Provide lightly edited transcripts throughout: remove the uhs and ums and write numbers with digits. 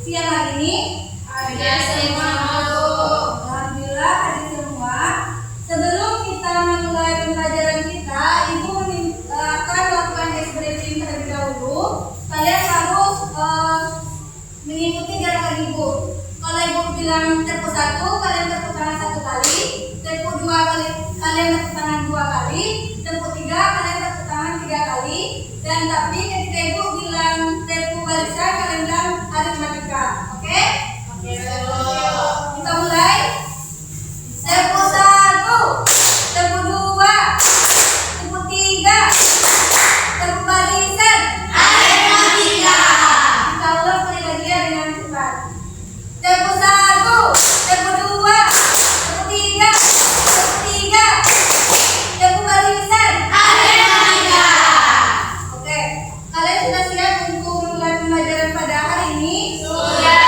Siang hari ini ada semua. Alhamdulillah hadir semua. Sebelum kita memulai pembelajaran kita, Ibu akan melakukan tes briefing terlebih dahulu. Kalian harus mengikuti gerakan Ibu. Kalau Ibu bilang tepuk 1, kalian tepuk tangan 1 kali. Tepuk 2 kali, kalian tepuk tangan 2 kali. Tepuk 3, kalian tepuk tangan 3 kali. Dan tapi ketika Ibu bilang tepuk barisan, kalian bilang aritmatika. Oke? Kita mulai. Tepuk 1, tepuk 2, tepuk 3, tepuk barisan Aritmatika. Kita ulang sekali lagi ya dengan cepat. Tepuk 1, tepuk 2, tepuk 3, tepuk barisan Aritmatika. Oke, kalian sudah siap untuk memulai pembelajaran pada hari ini? Sudah.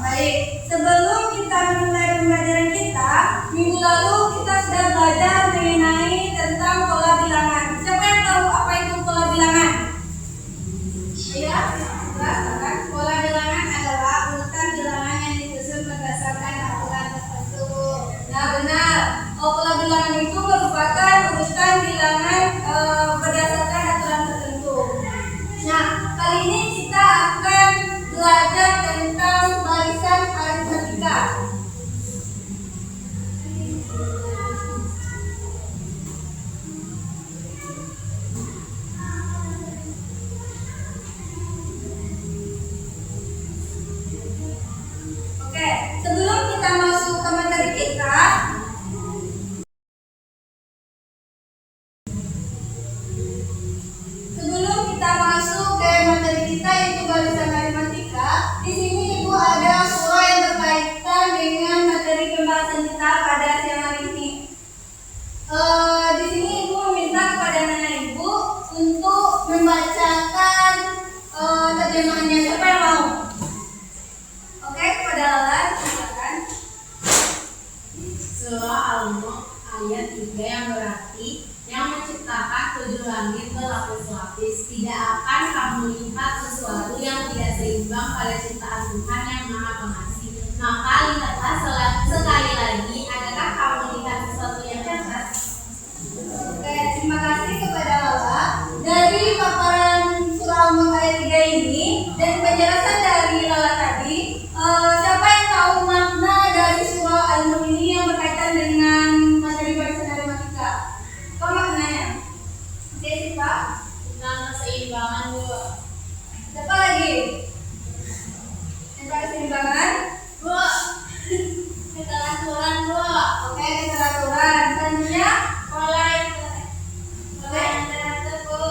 Baik, sebelum kita memulai pembelajaran kita, minggu lalu kita sudah belajar mengenai tentang pola bilangan. Siapa yang tahu apa itu pola bilangan? Iya, jelas. Pola bilangan adalah urutan bilangan yang disusun berdasarkan aturan tertentu. Nah, benar. Pola bilangan itu merupakan urutan bilangan berdasarkan aturan tertentu. Nah, kali ini kita akan belajar tentang barisan aritmatika. Oke, sebelum kita masuk ke materi kita, yaitu barisan aritmatika, di sini Ibu ada surah yang berkaitan dengan materi pembahasan kita pada siang hari ini. Di sini Ibu meminta kepada anak Ibu untuk membacakan terjemahannya. Siapa yang mau? Oke, kepada Lala, silakan. Surah Al-Mulk ayat 3 yang berarti yang menciptakan 7 langit berlapis-lapis, tidak akan kamu lihat sesuatu yang tidak seimbang pada ciptaan Tuhan yang Maha Pengasih. Maka lihatlah sekali lagi, adakah kamu lihat sesuatu yang cacat? Oke, terima kasih kepada Lala. Dari paparan surah Al-Mulk ayat 3 ini dan penjelasan dari Lala tadi, siapa yang tahu makna dari surah Al-Mulk ini yang berkaitan dengan materi barisan aritmatika? Apa maknanya? Oke, siapa? Tentang keseimbangan, Bu. Siapa lagi? Tentang keseimbangan? Bu, keteraturan, Bu. Oke, keteraturan. Selanjutnya? Pola yang teratur, Bu.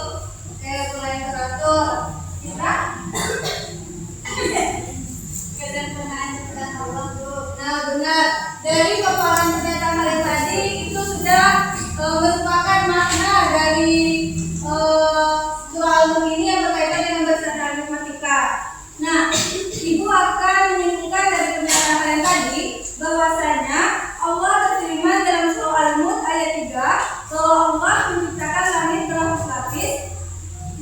Oke, pola yang teratur. Kita? Kesempurnaan ciptaan Allah, Bu. Nah, benar. Dari paparan pernyataan hari tadi itu sudah merupakan makna dari surah Al-Mulk ini yang berkaitan dengan barisan aritmatika. Nah, Ibu akan menyimpulkan dari pernyataan kalian tadi bahwasanya Allah berfirman dalam surah Al-Mulk ayat 3 bahwa Allah menciptakan langit berlapis-lapis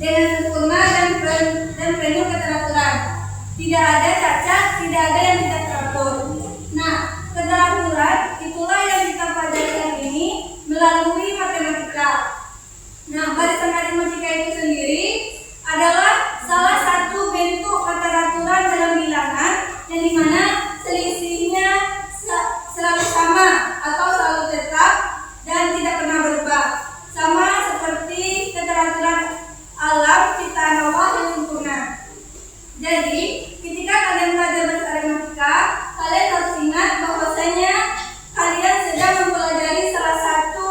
dengan sempurna dan penuh keteraturan. Tidak ada cacat, tidak ada yang tidak teratur. Nah, keteraturan itulah yang kita pelajari hari ini melalui matematika. Nah, barisan aritmatika itu sendiri adalah salah satu bentuk keteraturan dalam bilangan yang dimana selisihnya selalu sama atau selalu tetap dan tidak pernah berubah. Sama seperti keteraturan alam ciptaan Allah yang sempurna. Jadi, ketika kalian belajar barisan aritmatika, kalian harus ingat bahwasanya kalian sedang mempelajari salah satu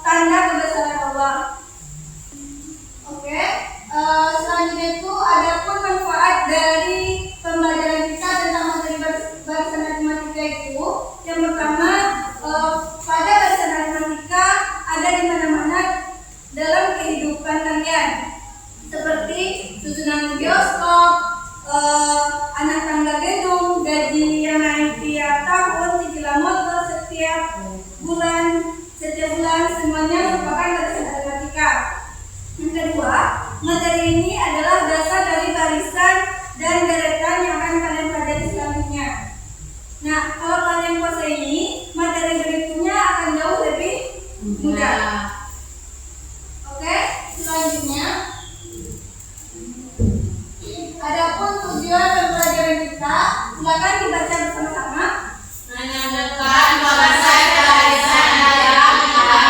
tanda kebesaran Allah. Oke, selanjutnya itu adapun manfaat dari pembelajaran kita tentang materi barisan aritmatika itu, yang pertama pada barisan aritmatika ada di mana-mana dalam kehidupan kalian, seperti susunan bioskop, anak tangga gedung, gaji yang naik tiap tahun, cicilan motor setiap bulan, semuanya merupakan barisan aritmatika. Yang kedua, materi ini adalah dasar dari barisan dan deretan yang akan kalian pelajari selanjutnya. Nah, kalau kalian kuasai ini, materi berikutnya akan jauh lebih mudah. Oke, selanjutnya adapun tujuan pembelajaran kita, silakan dibaca bersama-sama. Menunjukkan bahasa kearifan dalam kita,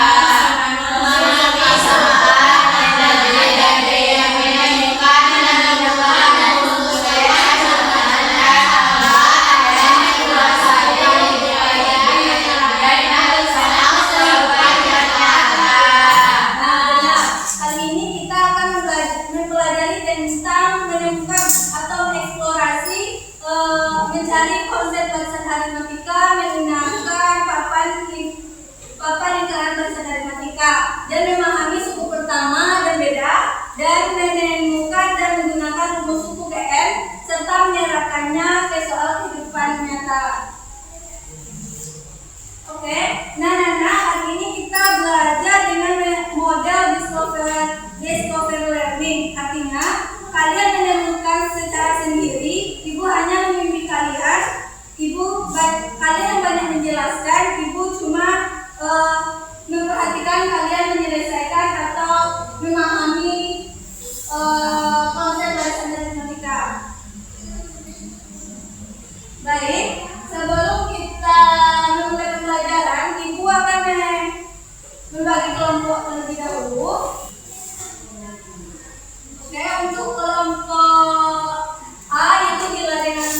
memenuhi kesamaan dan nilai-nilai yang menunjukkan untuk saya sebenarnya adalah adanya kekuasaan yang dipelajari dan harus senang sebagai kata. Nah, kali ini kita akan mempelajari tentang menemukan atau mengeksplorasi mencari konsep barisan aritmatika menggunakan papan lingkaran barisan aritmatika dan memahami suku pertama dan beda dan menemukan dan menggunakan rumus suku GN serta menyerahkannya ke soal kehidupan nyata. Oke, nah hari ini kita belajar dengan model discovery learning. Artinya kalian menemukan secara sendiri, ibu hanya membimbing kalian, kalian yang banyak menjelaskan, ibu cuma memperhatikan kalian menyelesaikan atau memahami konsep barisan aritmatika. Baik, sebelum kita memulai pembelajaran, ibu akan membagi kelompok terlebih dahulu. Oke, untuk kelompok A itu Dila dengan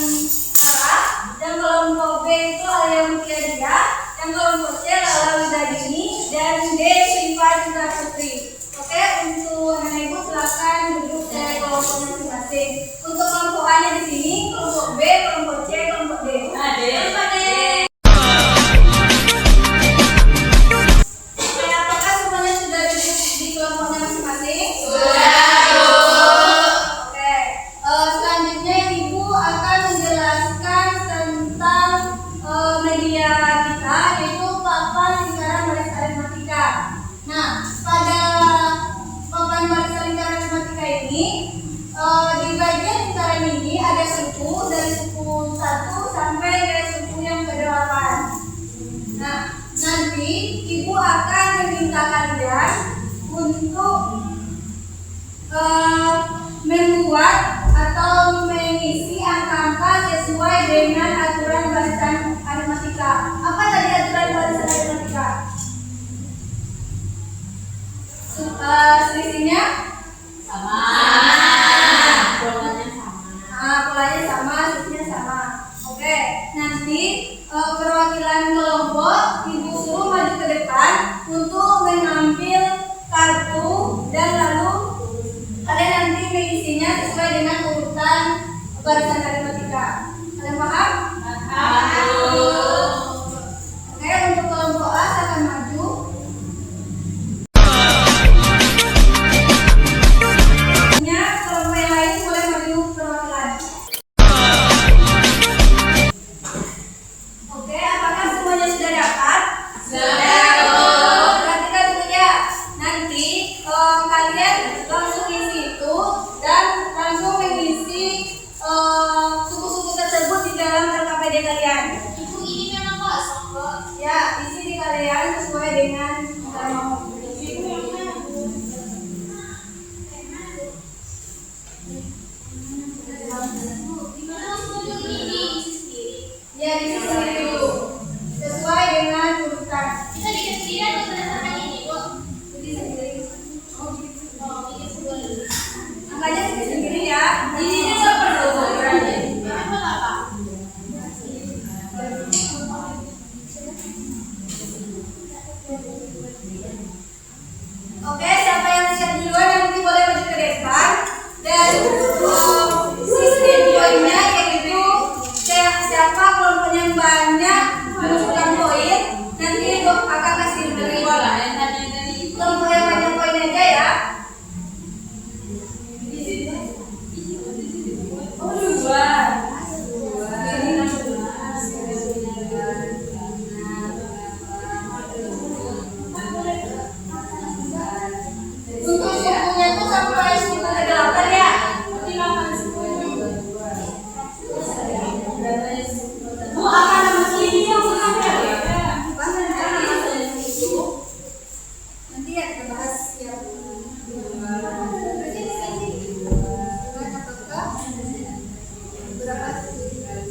Sarah, dan kelompok B itu Alia Mutia Dia, dan kelompok C Lala Widadini, dan D Syifa Citra Putri. Oke, untuk anak ibu silakan duduk dari kelompoknya masing-masing. Untuk kelompok A nya di sini, kelompok B, kelompok C, kelompok D. Kelompok D. Oke, apakah semuanya sudah duduk di kelompoknya masing-masing? Oke, selanjutnya ibu akan menjelaskan tentang media kita, yaitu papan lingkaran barisan aritmatika. Nah, pada papan barisan lingkaran aritmatika ini, di bagian lingkaran ini ada suku dari suku 1 sampai ke suku yang ke-8. Nah, nanti ibu akan meminta kalian untuk membuat atau mengisi angka-angka sesuai dengan aturan barisan aritmatika. Apa tadi aturan barisan aritmatika? Selisihnya Sama. Polanya sama. Polanya sama, selisihnya sama. Oke, nanti perwakilan kelompok ibu suruh maju ke depan untuk mengambil kartu dan lalu kalian nanti mengisinya sesuai dengan urutan barisan aritmatika. Kalian paham? Oke, untuk kelompok A akan maju. Kelompok yang lain boleh maju perwakilan. Oke, apakah semuanya sudah dapat? Perhatikan dulu ya. Nanti kalian langsung isi itu dan langsung mengisi suku-suku tersebut di dalam LKPD kalian. Ibu ini memang kosong kok. Ya, isi di kalian sesuai dengan mau. Ya, di sini dulu sesuai dengan urutan. Kita bikin sendiri atau berdasarkan ini, Bu? Jadi sendiri. Bikin sendiri. Angkanya sendiri ya. Ini seperti Kenapa nggak, Pak? Oke, siapa yang siap duluan nanti boleh maju ke depan. Dan sistem poinnya yaitu siapa kelompoknya yang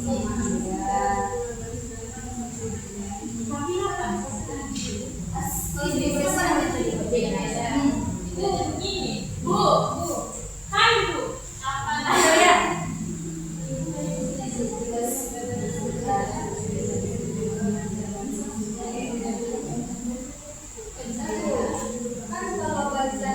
Tapi apa? Oh, ini berapa namanya tadi? Bu, ini. Bu. Hai, Bu. Apa Ayo ya. Kan kalau baca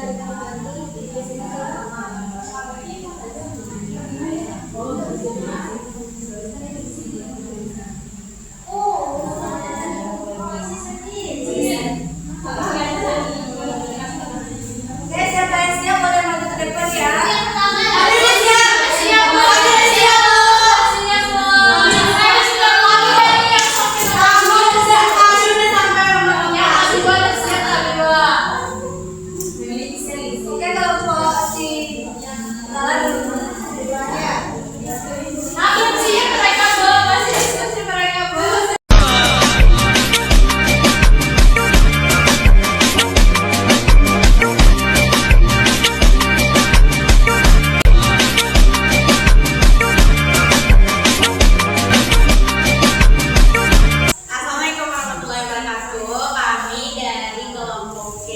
Oke, siapa yang siap boleh maju ke depan ya. Ayo siap. Siap, Bu. Siap, Bu. Siap, Bu. Ayo sudah lagi. Kamu sudah sampai rumahnya. Sudah siap dua. Oke, kelompok si ya. Belum siap mereka, Bu. Masih diskusi mereka, Bu. Assalamualaikum warahmatullahi wabarakatuh. Kami dari kelompok C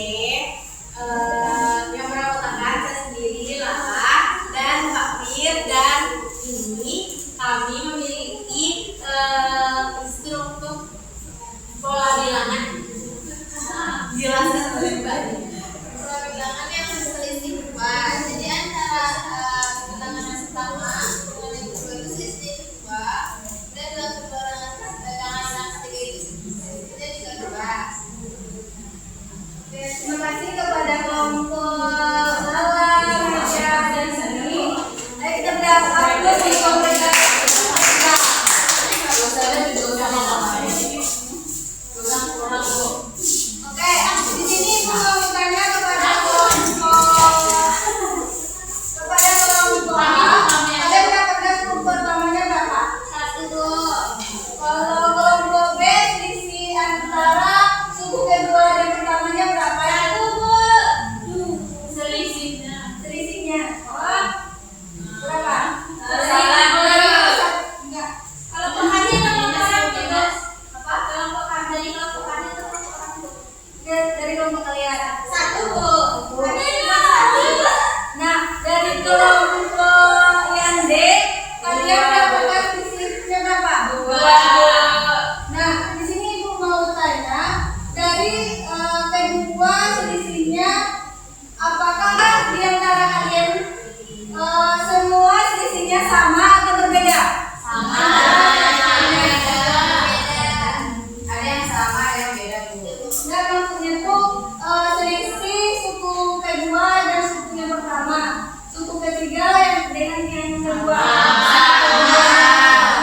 yang merupakan saya sendiri Lala dan Pak Fir, dan ini kami memiliki instruktur pola bilangan. Jelaskan oleh Mbak. Pola bilangan yang berselisih dua. Jadi antara bilangan yang pertama dengan yang kedua itu selisih dua, dan dalam bilangan yang ketiga itu selisihnya juga dua. Oke, terima kasih kepada kelompok Lala, Maja, dan Sani. Ayo kita berupload di komunitas kita. Oke, di sini ibu mau bertanya kepada kelompok A. Kalian dapatkan grup pertamanya berapa? 1, 2. Kalau kelompok B selisih antara suku kedua dan pertamanya berapa? 1, 2. Selisihnya. Oh, berapa? Enggak. Kalau pekannya kelompok A bebas. Apa? Kelompok A dari kelompok A itu kelompok A. Dari kelompok kalian. 1, Bu. Ada juga 1. Nah, dari kelompok yang D, kalian dapatkan selisihnya berapa? 2. Nah, di sini ibu mau tanya, dari kedua selisihnya, apakah di antara kalian semua selisihnya sama atau berbeda? Sama. Ada yang sama, ada yang beda, Bu. Nah, maksudnya tuh selisih suku kedua dan suku yang pertama, suku ketiga yang dengan yang kedua.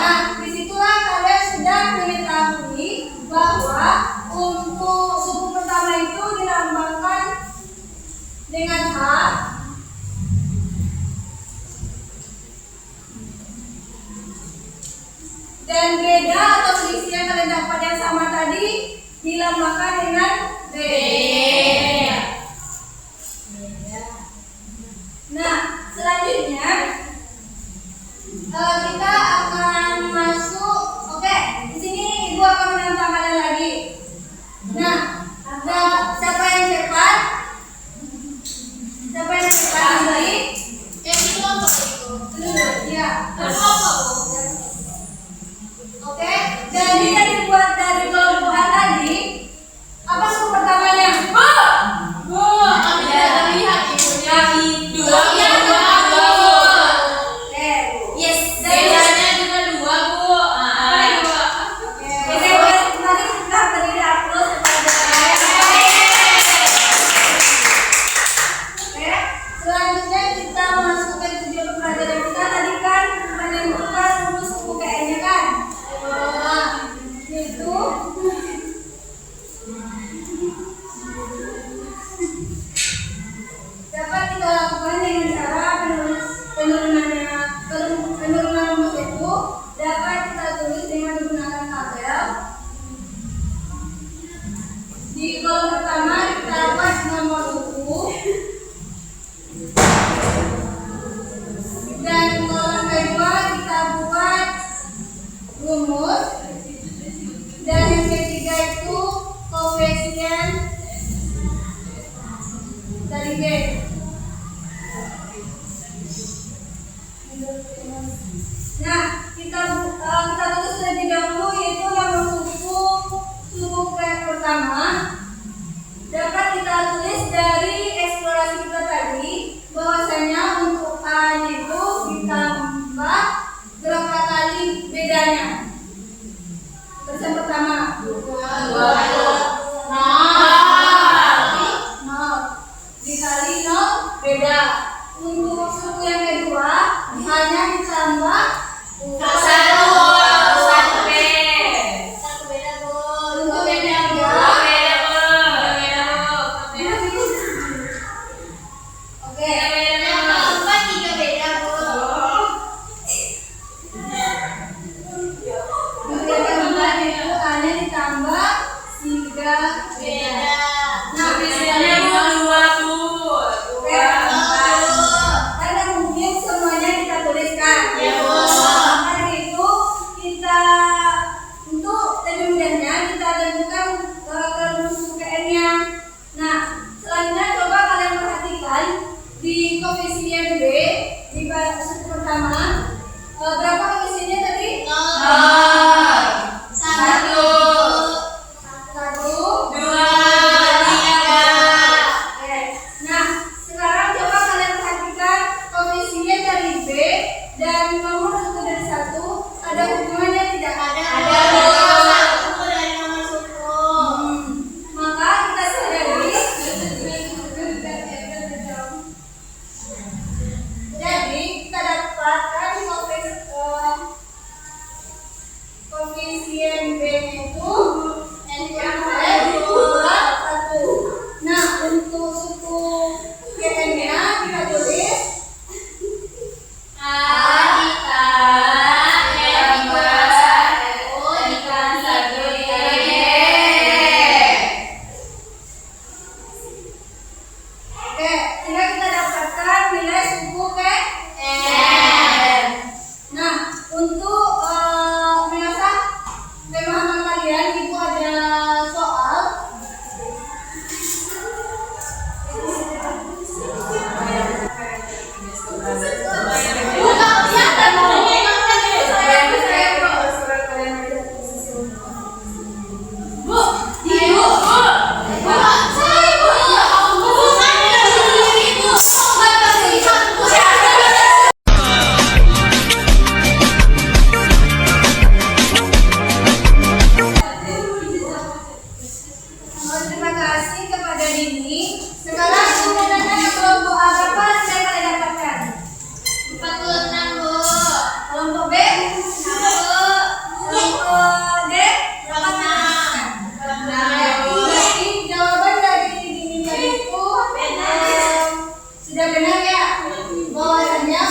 Nah, disitulah kalian sudah mengetahui bahwa untuk suku pertama itu dilambangkan dengan H. Dan beda atau selisih yang kalian dapat yang sama tadi dilambangkan dengan B. Nah, selanjutnya kita akan masuk. Oke, di sini ibu akan menantang kalian lagi. Nah, ada siapa yang cepat? Siapa yang cepat kembali? Yang di kelompok itu. Ya. Kelompok, Bu. Oke, jadi yang dibuat dari kelompok A tadi, apa suku pertamanya? Bu, kami tidak terlihat ibunya. 2, ya, 2. Oke, Bu. Yes, Dan bedanya juga 2, Bu. oke, mari kita beri aplaus kepada Oke, selanjutnya kita masuk ke tujuan pembelajaran kita. Tadi kan menentukan rumus suku KN-nya kan? Nah, Yang pertama. Nol. Dikali nol beda. Untuk suku yang kedua hanya ditambah Satu B. untuk yang ketiga. Oke. Untuk yang keempat itu hanya ditambah 3 beda. Nah, karena mungkin semuanya kita tuliskan. Maka dari itu kita untuk lebih mudahnya kita tentukan rumus UKM-nya. Nah, selanjutnya coba kalian perhatikan di koefisien B di suku pertama berapa koefisiennya tadi? Satu. Oke. Nah, sekarang coba kalian perhatikan koefisien dari B dan nomor suku dari 1 ada hubungannya tidak? Maka kita sadari. Jadi kita dapatkan koefisien B itu yang oleh 1. Nah, untuk suku GN-nya kita tulis oke, sehingga kita dapatkan nilai suku KN. Nah, untuk mengasah pemahaman kalian, ibu ada soal. Terima kasih kepada Dini. Sekarang sebenarnya kelompok A berapa yang kalian dapatkan? 46 Bu. Kelompok B? Kelompok D? Berarti jawaban dari Dini tadi itu sudah benar ya? Bahwasannya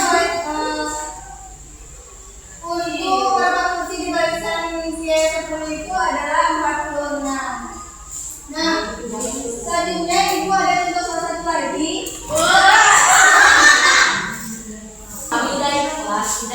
untuk berapa kursi di barisan C10 itu adalah 46. Nah, selanjutnya ibu ada tugas satu lagi. Kami dari kelas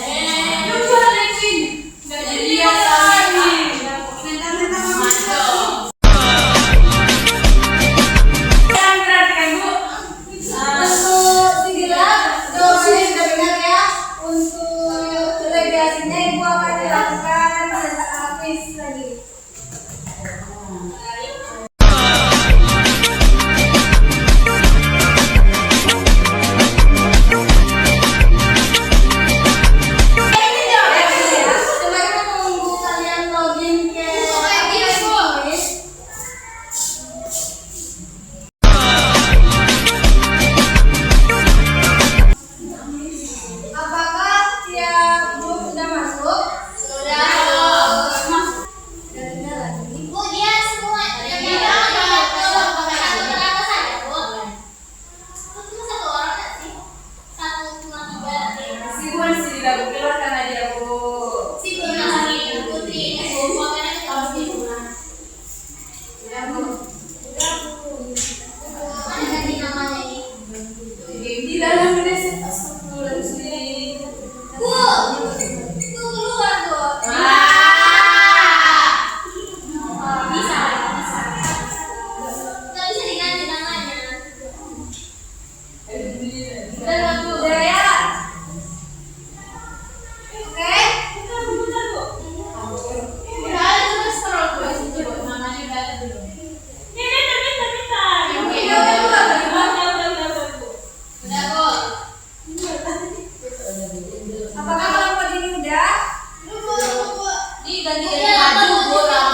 Untuk sindiran, jawabannya sudah benar ya. Untuk delegasinya ibu akan dilakukan quiz lagi. Coba kita tunggu kalian login ke quiz. Apakah tiap grup sudah masuk? Sudah. Sudah lagi. Bu, dia semua satu kenapa saja Bu? Cuma satu orang nggak sih? 1,3. Si Buan sih dilakukan aja Bu. Si Putri ini Bu, makanya kita harus di rumah. Ya Bu. Mana ganti namanya ini? Di dalam Indonesia astagfirullahaladzim. Bu, tuh keluar Bu. Bisa. Nggak bisa diganti namanya. Jaya. Oke. Udah ada tuh scroll Bu, situ Bu, namanya udah ada belum? Udah Bu. Apakah kelompok ini udah? Ini ganti maju Bu, lama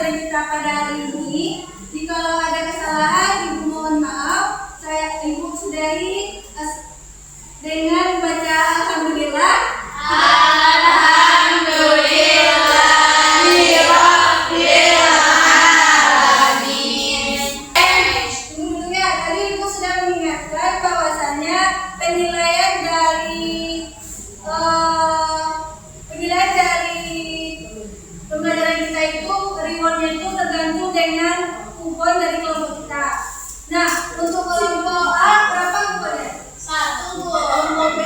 kita pada hari ini. Jika ada kesalahan, Ibu mohon maaf. Ibu sudahi dengan baca alhamdulillah. Sebelumnya tadi Ibu sudah mengingatkan bahwasanya penilaian dari pembelajaran kita itu rewardnya itu tergantung dengan kupon dari kelompok kita. Nah, untuk kelompok A berapa kuponnya? 1, 2, Kelompok B